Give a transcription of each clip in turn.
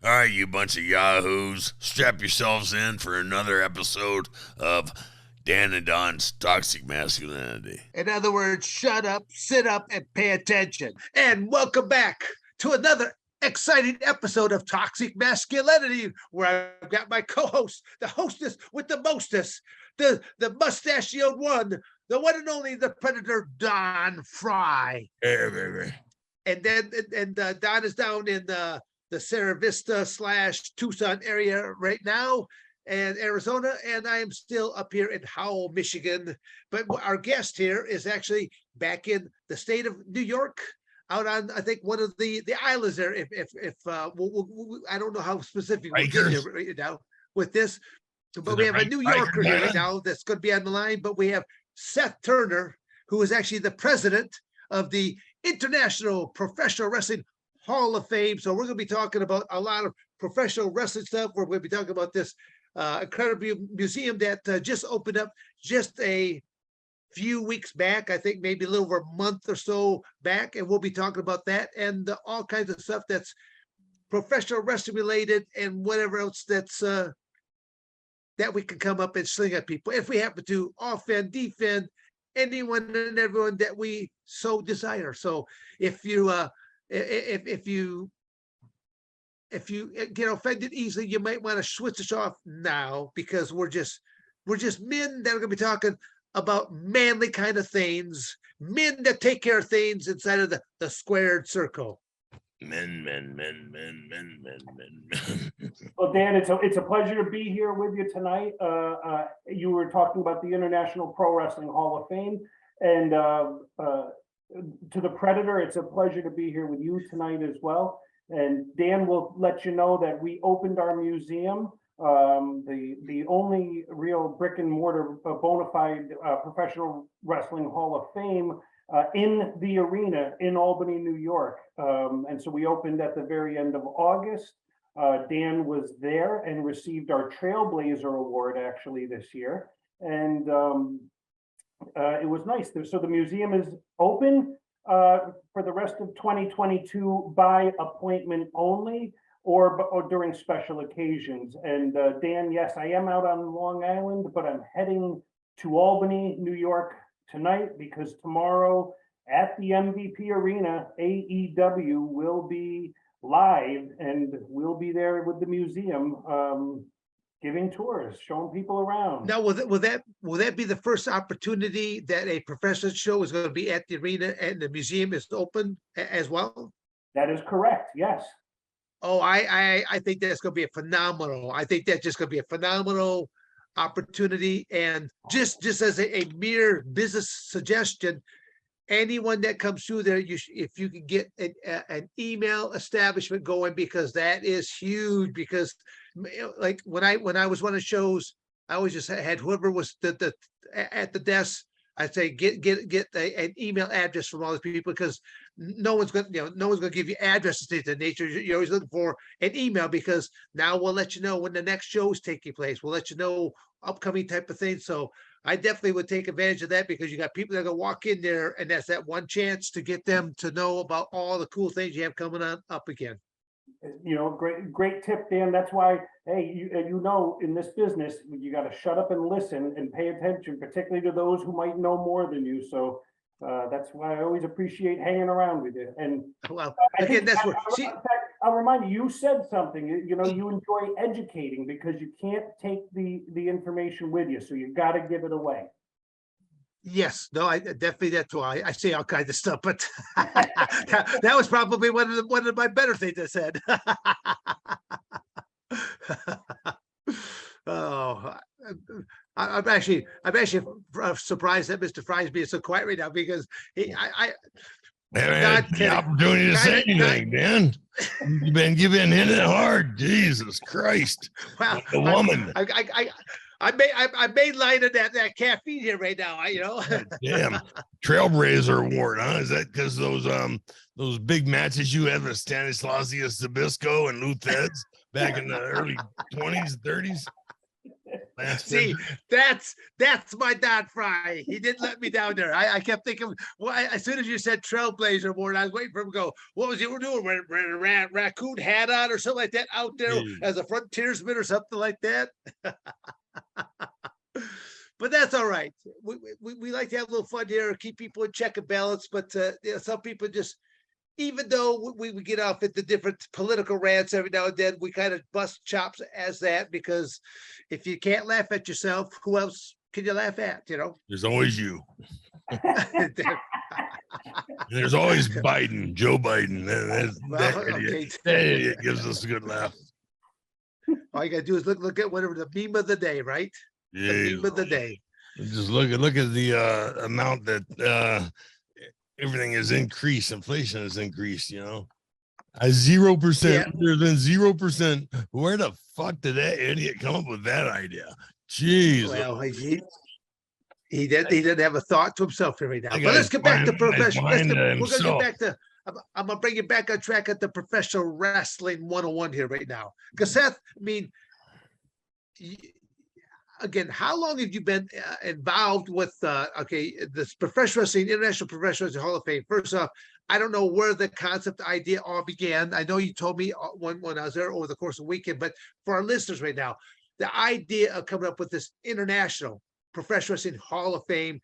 All right, you bunch of yahoos, strap yourselves in for another episode of Dan and Don's Toxic Masculinity. In other words, shut up, sit up, and pay attention. And welcome back to another exciting episode of Toxic Masculinity, where I've got my co-host, the hostess with the mostest, the mustachioed one, the one and only, the Predator, Don Frye. Hey, baby. And then Don is down in the Sierra Vista / Tucson area right now, and Arizona, and I am still up here in Howell, Michigan. But our guest here is actually back in the state of New York, out on, I think, one of the islands there. I don't know how specific we'll get here right now with this, but we have a New Yorker here right now that's going to be on the line. But we have Seth Turner, who is actually the president of the International Professional Wrestling Hall of Fame. So we're going to be talking about a lot of professional wrestling stuff. We're going to be talking about this incredible museum that just opened up just a few weeks back, I think maybe a little over a month or so back, and we'll be talking about that and all kinds of stuff that's professional wrestling related and whatever else that's that we can come up and sling at people if we happen to offend, defend anyone and everyone that we so desire. So if you get offended easily, you might want to switch us off now, because we're just men that are going to be talking about manly kind of things, men that take care of things inside of the squared circle. Men. Well, Dan, it's a pleasure to be here with you tonight. You were talking about the International Pro Wrestling Hall of Fame, and to the Predator, it's a pleasure to be here with you tonight as well. And Dan will let you know that we opened our museum, the only real brick and mortar bona fide professional wrestling Hall of Fame in the arena in Albany, New York. And so we opened at the very end of August. Dan was there and received our Trailblazer Award actually this year. And it was nice. So the museum is open for the rest of 2022 by appointment only, or during special occasions. And Dan, yes, I am out on Long Island, but I'm heading to Albany, New York tonight, because tomorrow at the MVP Arena, AEW will be live, and we'll be there with the museum giving tours, showing people around. Now, will that be the first opportunity that a professional show is going to be at the arena and the museum is open as well? That is correct. Yes. Oh, I think that's going to be a phenomenal. I think that's just going to be a phenomenal opportunity. And just as a mere business suggestion, anyone that comes through there, if you can get an email establishment going, because that is huge. Because like when I was one of the shows, I always just had whoever was at the desk, I'd say get an email address from all these people, because no one's going to give you addresses to the nature. You're always looking for an email, because now we'll let you know when the next show is taking place. We'll let you know upcoming type of thing. So I definitely would take advantage of that, because you got people that are going to walk in there, and that's that one chance to get them to know about all the cool things you have coming on up again. Great tip, Dan. That's why, hey, in this business, you got to shut up and listen and pay attention, particularly to those who might know more than you. So that's why I always appreciate hanging around with you. And well, again, that's what. I'll remind you. You said something. You enjoy educating, because you can't take the information with you, so you've got to give it away. Yes, no, I definitely, that's why I say all kinds of stuff, but that was probably one of my better things I said. Oh, I'm actually surprised that Mr. Frye is being so quiet right now, because the opportunity to say anything, man. You've been hitting it hard. Jesus Christ. Well, a woman. I made light of that caffeine here right now. Damn. Trailblazer Award, huh? Is that because those big matches you had with Stanislaus Zabisco and Lou Theds back in the early 20s, 30s? Lance See, Spencer. that's my Don Frye. He didn't let me down there. I kept thinking, well, as soon as you said Trailblazer board, I was waiting for him to go, what was you doing? Raccoon hat on or something like that out there Yeah. as a frontiersman or something like that. But that's all right. We like to have a little fun here, keep people in check and balance. But some people just, even though we get off at the different political rants every now and then, we kind of bust chops as that, because if you can't laugh at yourself, who else can you laugh at? There's always you. There's always Biden, Joe Biden. That idiot. That idiot gives us a good laugh. All you gotta do is look at whatever the meme of the day, right? Yeah. The meme of the day. Just look at the amount that everything has increased. Inflation has increased, 0%, other than 0%. Where the fuck did that idiot come up with that idea? Jeez. Well, he didn't have a thought to himself here right now. But let's get back to professional. We're gonna get back to. I'm gonna bring you back on track at the professional wrestling 101 here right now. Because Seth, I mean, again, how long have you been involved with this professional wrestling, International Professional Wrestling Hall of Fame? First off, I don't know where the concept idea all began. I know you told me when I was there over the course of the weekend, but for our listeners right now, the idea of coming up with this International Professional Wrestling Hall of Fame,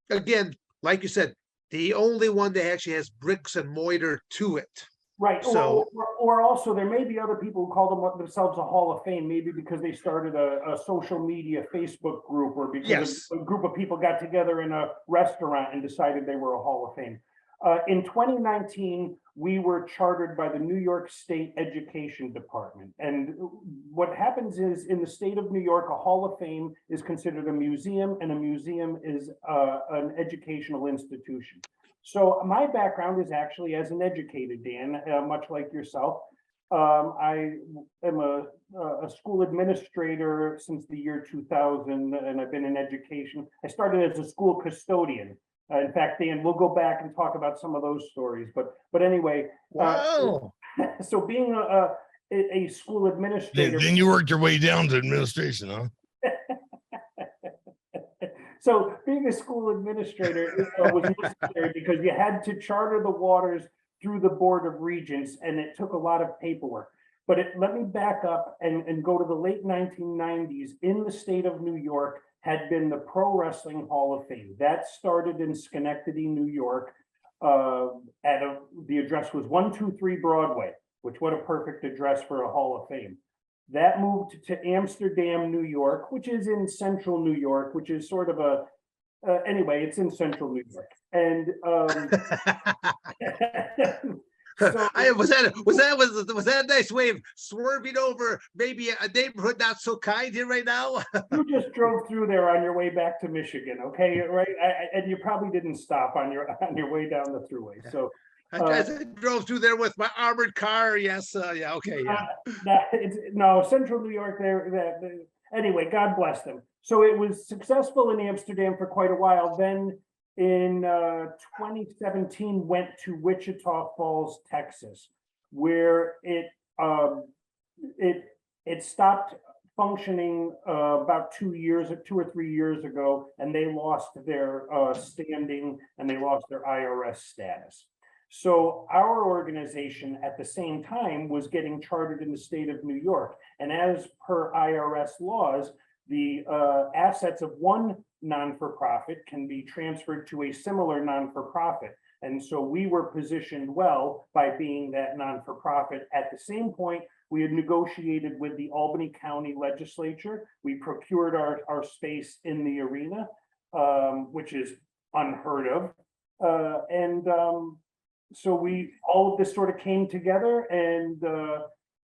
again, like you said, the only one that actually has bricks and mortar to it. Right. So, or also there may be other people who call themselves a Hall of Fame, maybe because they started a social media Facebook group, or because a group of people got together in a restaurant and decided they were a Hall of Fame. In 2019, we were chartered by the New York State Education Department. And what happens is, in the state of New York, a Hall of Fame is considered a museum, and a museum is an educational institution. So my background is actually as an educator, Dan, much like yourself. I am a school administrator since the year 2000, and I've been in education. I started as a school custodian. In fact, Dan, we'll go back and talk about some of those stories. But anyway, wow. So being a school administrator. Then you worked your way down to administration, huh? So being a school administrator was necessary because you had to charter the waters through the Board of Regents, and it took a lot of paperwork. But let me back up and go to the late 1990s. In the state of New York had been the Pro Wrestling Hall of Fame. That started in Schenectady, New York. The address was 123 Broadway, which what a perfect address for a Hall of Fame. That moved to Amsterdam, New York, which is in central New York, which is sort of anyway, it's in central New York. And so, was that a nice way of swerving over maybe a neighborhood not so kind here right now? You just drove through there on your way back to Michigan, okay? Right, and you probably didn't stop on your way down the thruway. So I drove through there with my armored car. Yes, yeah, okay, yeah. No, Central New York. Anyway, God bless them. So it was successful in Amsterdam for quite a while. Then in 2017, went to Wichita Falls, Texas, where it stopped functioning about 2 or 3 years ago, and they lost their standing and they lost their IRS status. So our organization at the same time was getting chartered in the state of New York. And as per IRS laws, the assets of one non-for-profit can be transferred to a similar non-for-profit. And so we were positioned well by being that non-for-profit. At the same point, we had negotiated with the Albany County Legislature. We procured our space in the arena, which is unheard of. So all of this sort of came together, and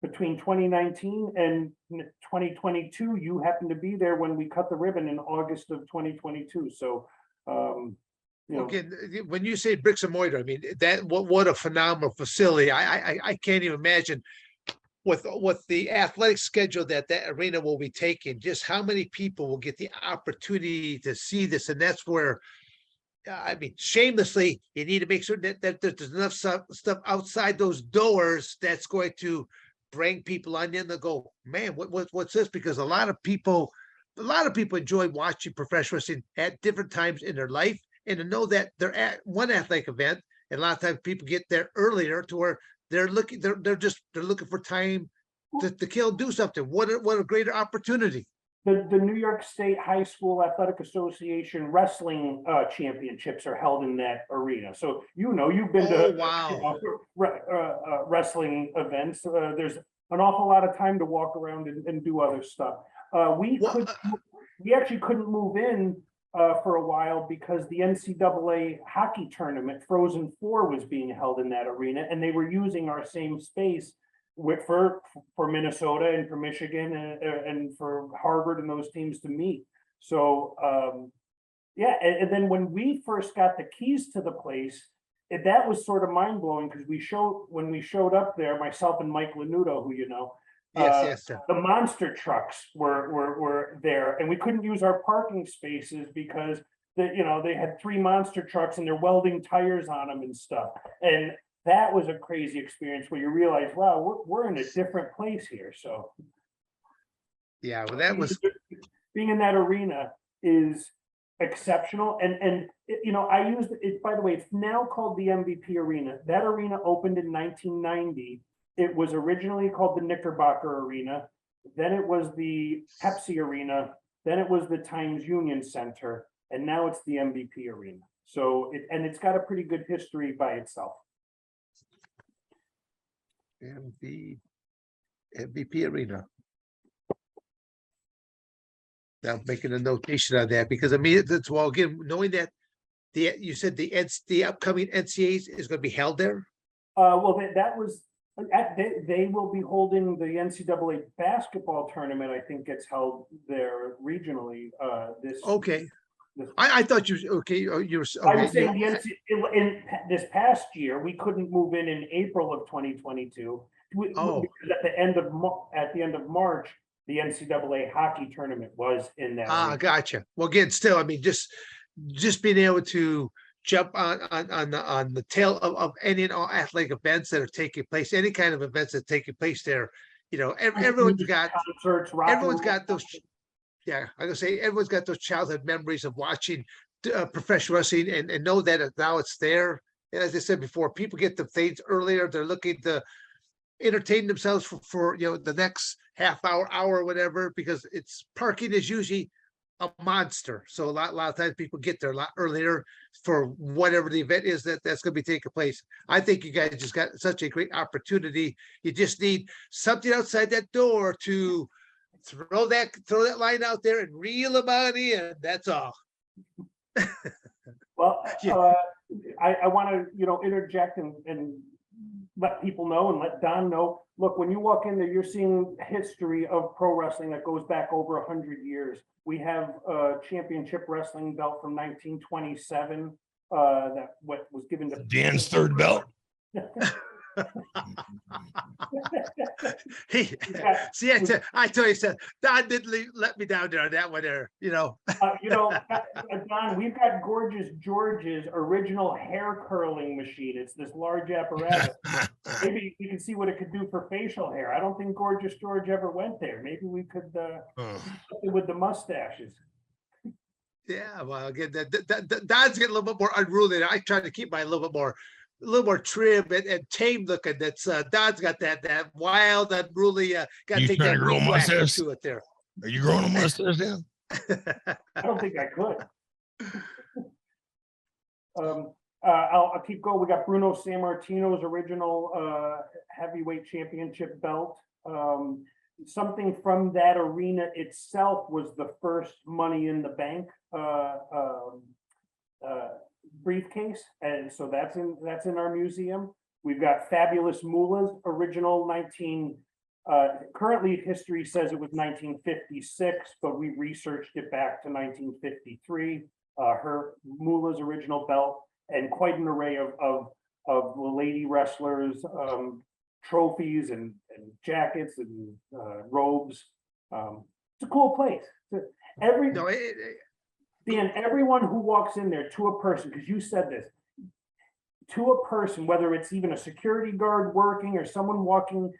between 2019 and 2022, you happened to be there when we cut the ribbon in August of 2022. So, okay, when you say bricks and mortar, I mean what a phenomenal facility. I can't even imagine with the athletic schedule that arena will be taking, just how many people will get the opportunity to see this, and that's where. I mean, shamelessly, you need to make sure that there's enough stuff outside those doors that's going to bring people on in and go, man, what's this? Because a lot of people a lot of people enjoy watching professional wrestling at different times in their life, and to know that they're at one athletic event, and a lot of times people get there earlier to where they're looking for time to kill, do something. What a greater opportunity. The New York State High School Athletic Association Wrestling Championships are held in that arena. So, you've been Oh, to wow. wrestling events. There's an awful lot of time to walk around and do other stuff. Well, We actually couldn't move in for a while because the NCAA hockey tournament, Frozen Four, was being held in that arena, and they were using our same space for Minnesota and for Michigan and for Harvard and those teams to meet. So yeah, and then when we first got the keys to the place, that was sort of mind blowing because when we showed up there, myself and Mike Lanuto, who yes, sir. the monster trucks were there, and we couldn't use our parking spaces because they had 3 monster trucks and they're welding tires on them and stuff. And that was a crazy experience where you realize, wow, we're in a different place here. So Yeah, well, that was being in that arena is exceptional. And I used it, by the way, it's now called the MVP Arena. That arena opened in 1990. It was originally called the Knickerbocker Arena. Then it was the Pepsi Arena. Then it was the Times Union Center. And now it's the MVP Arena. So it's got a pretty good history by itself. MVP Arena. Now I'm making a notation of that because that's well, again, knowing that you said the upcoming NCAAs is going to be held there. Well, that was they will be holding the NCAA basketball tournament. I think gets held there regionally. Okay. I thought you okay. You were. Okay, I was saying in this past year we couldn't move in April of 2022. Because at the end of March, the NCAA hockey tournament was in that. Gotcha. Well, again, still, I mean, just being able to jump on the tail of any and all athletic events that are taking place, any kind of events that are taking place there. Everyone's got concerts, everyone's got those. Yeah, I'm gonna say everyone's got those childhood memories of watching professional wrestling and know that now it's there. And as I said before, people get the things earlier. They're looking to entertain themselves for the next half hour, or whatever, because it's parking is usually a monster. So a lot of times people get there a lot earlier for whatever the event is that's going to be taking place. I think you guys just got such a great opportunity. You just need something outside that door to throw that line out there and reel them on in. That's all. Well, Yeah. I want to interject and let people know and let Don know. Look, when you walk in there, you're seeing history of pro wrestling that goes back over 100 years. We have a championship wrestling belt from 1927 that was given to Dan's third belt. See, I tell you, Seth, Don didn't let me down there on that one there, Don, we've got Gorgeous George's original hair curling machine. It's this large apparatus. Maybe you can see what it could do for facial hair. I don't think Gorgeous George ever went there. Maybe we could with the mustaches. Yeah, well, again, Don's getting a little bit more unruly. I try to keep mine a little more trim and tame looking. That's Don's got that wild, unruly. Got to take that grow a mustache to it there. Are you growing a mustache now? I don't think I could. I'll keep going. We got Bruno Sammartino's original heavyweight championship belt. Something from that arena itself was the first Money in the Bank briefcase, and so that's in our museum. We've got Fabulous Moolah's original currently history says it was 1956, but we researched it back to 1953. Her Moolah's original belt, and quite an array of the lady wrestlers trophies and jackets and robes. It's a cool place. Dan, everyone who walks in there, to a person, because you said this, to a person, whether it's even a security guard working or someone walking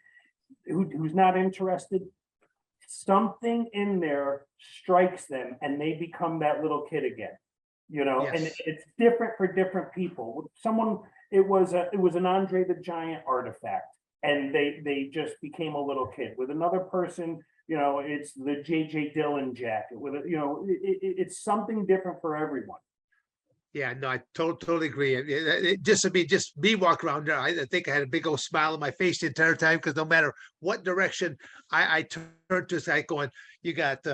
who's not interested, something in there strikes them and they become that little kid again, and Yes. it's different for different people. It was an Andre the Giant artifact, and they just became a little kid. With another person, it's the JJ Dillon jacket. It's something different for everyone. Yeah, no, I totally agree. Just me walk around there, I think I had a big old smile on my face the entire time, because no matter what direction I turned to, it's like going, you got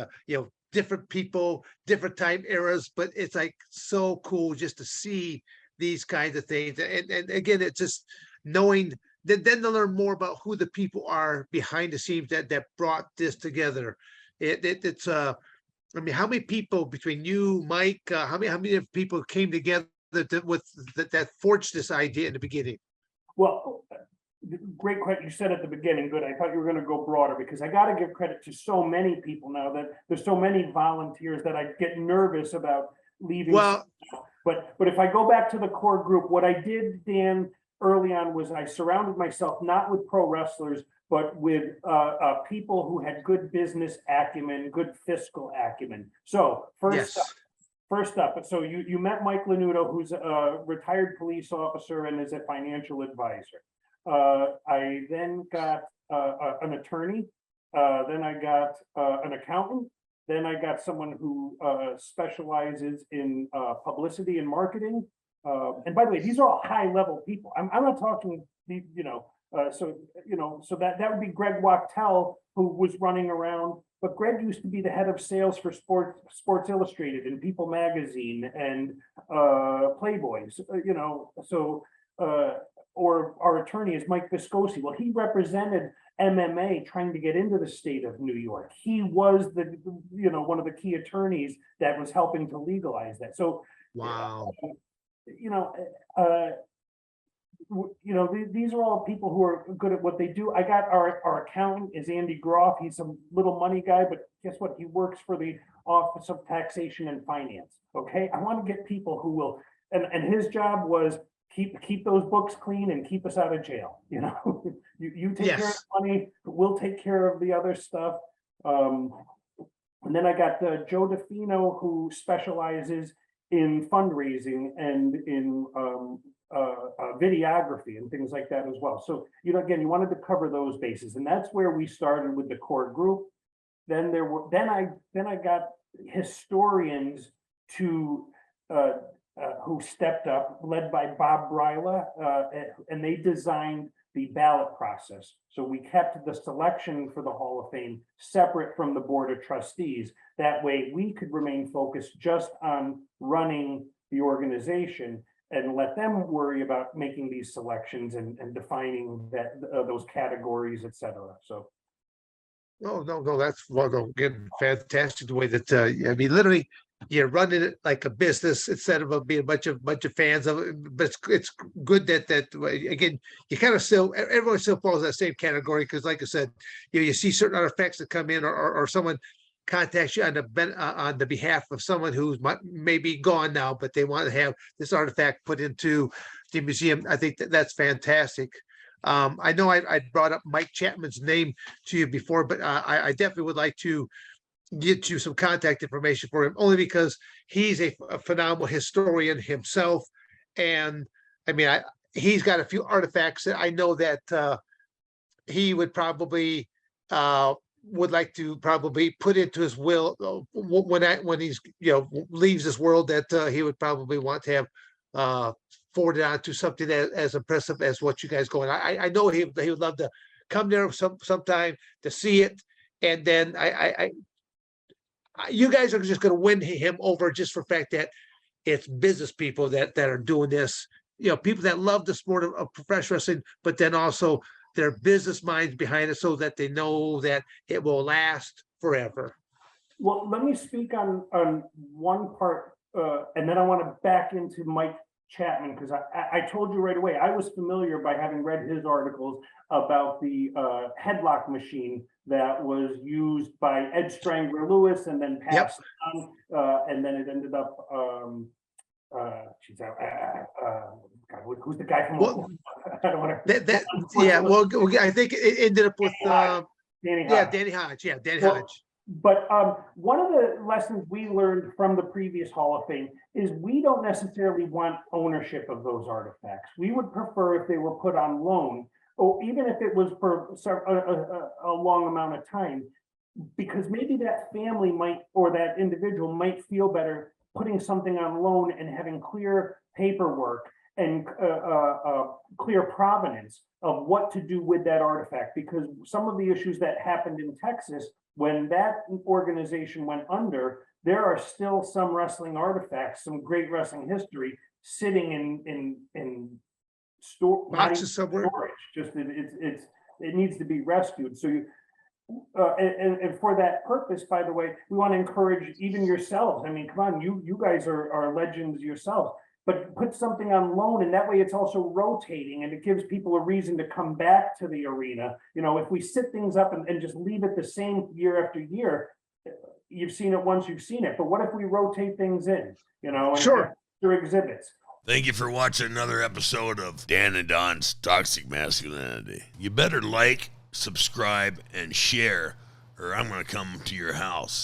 different people, different time eras, but it's like so cool just to see these kinds of things. And again, it's just knowing then to learn more about who the people are behind the scenes that brought this together. It's I mean, how many people between you, Mike, how many of people came together that forged this idea in the beginning? Well, great question. You said at the beginning, good. I thought you were going to go broader, because I got to give credit to so many people now, that there's so many volunteers that I get nervous about leaving. Well, but if I go back to the core group, what I did, Dan, early on, was I surrounded myself not with pro wrestlers, but with people who had good business acumen, good fiscal acumen. So yes. First up, so you met Mike Lanuto, who's a retired police officer and is a financial advisor. I then got an attorney. Then I got an accountant. Then I got someone who specializes in publicity and marketing. And by the way, these are all high level people. I'm not talking, so that would be Greg Wachtel, who was running around. But Greg used to be the head of sales for Sports Illustrated and People Magazine and Playboys. Or our attorney is Mike Viscosi. Well, he represented MMA trying to get into the state of New York. He was one of the key attorneys that was helping to legalize that. So, Wow. these are all people who are good at what they do. I got our accountant is Andy Groff. He's a little money guy, but guess what? He works for the Office of Taxation and Finance. Okay, I want to get people who will, and his job was keep those books clean and keep us out of jail. You take care of the money, we'll take care of the other stuff. And then I got Joe DeFino, who specializes in fundraising and in videography and things like that as well. So, again, you wanted to cover those bases, and that's where we started with the core group. Then I got historians who stepped up, led by Bob Bryla, and they designed the ballot process. So we kept the selection for the Hall of Fame separate from the Board of Trustees. That way we could remain focused just on running the organization and let them worry about making these selections and defining those categories, et cetera. So. No, that's again, fantastic the way that I mean, literally, you're running it like a business instead of being a bunch of fans of it. But it's good that again, you kind of everyone still falls in that same category, because, like I said, you see certain artifacts that come in, or someone contacts you on the behalf of someone who's maybe gone now, but they want to have this artifact put into the museum. I think that's fantastic. I know I brought up Mike Chapman's name to you before, but I definitely would like to get you some contact information for him, only because he's a phenomenal historian himself. And I mean, he's got a few artifacts that I know that he would probably would like to probably put into his will when he's leaves this world, that he would probably want to have forwarded on to something as impressive as what you guys going. I know he would love to come there sometime to see it, and then you guys are just going to win him over just for the fact that it's business people that are doing this. People that love the sport of professional wrestling, but then also their business minds behind it, so that they know that it will last forever. Well, let me speak on one part, and then I want to back into Mike Chapman, because I told you right away, I was familiar by having read his articles about the headlock machine that was used by Ed Strangler Lewis and then passed on, and then it ended up, God, who's the guy from Oklahoma? I don't want to. I think it ended up with Danny Yeah, Hodge. Danny Hodge. Yeah, Danny Well, Hodge. But one of the lessons we learned from the previous Hall of Fame is we don't necessarily want ownership of those artifacts. We would prefer if they were put on loan, or even if it was for a long amount of time, because maybe that family might, or that individual might feel better putting something on loan and having clear paperwork and clear provenance of what to do with that artifact. Because some of the issues that happened in Texas when that organization went under, there are still some wrestling artifacts, some great wrestling history sitting in store Boxes somewhere. storage. Just it needs to be rescued. So you and for that purpose, by the way, we want to encourage even yourselves. I mean, come on, you guys are legends yourselves. But put something on loan, and that way it's also rotating, and it gives people a reason to come back to the arena. You know, if we sit things up and just leave it the same year after year, you've seen it once, you've seen it. But what if we rotate things in, you know, and Sure. through exhibits? Thank you for watching another episode of Dan and Don's Toxic Masculinity. You better like, subscribe, and share, or I'm going to come to your house.